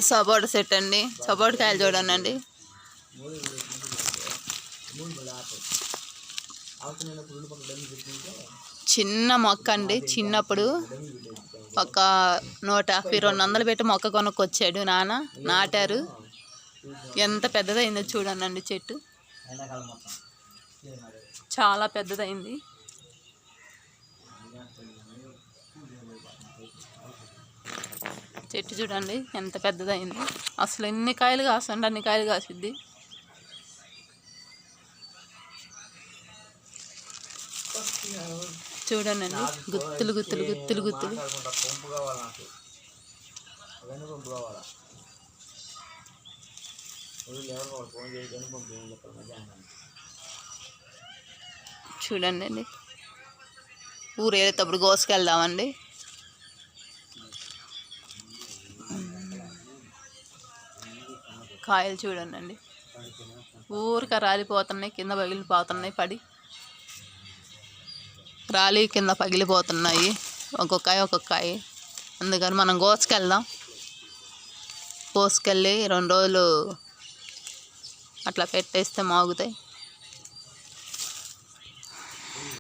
సపోటా చెట్టు అండి. సపోటా కాయలు చూడండి. చిన్న మొక్క అండి. చిన్నప్పుడు ఒక 150-200 పెట్టి మొక్క కొనుక్కొచ్చాడు నాన్న. నాటారు. ఎంత పెద్దదైందో చూడండి చెట్టు. చాలా పెద్దదైంది. చెట్టు చూడండి ఎంత పెద్దదైంది. అసలు ఎన్ని కాయలు కాస్తుంటే అన్ని కాయలు కాసిద్ది. చూడండి గుత్తులు గుత్తులు గుత్తులు గుత్తులు. చూడండి ఊరు వెళ్ళేటప్పుడు కోసుకెళ్దామండి. కాయలు చూడండి ఊరిక రాలిపోతున్నాయి, కింద పగిలిపోతున్నాయి. పడి రాలి కింద పగిలిపోతున్నాయి ఒక్కొక్క కాయ. అందుకని మనం కోసుకెళ్దాం. కోసుకెళ్ళి 2 రోజులు అట్లా పెట్టేస్తే మాగుతాయి.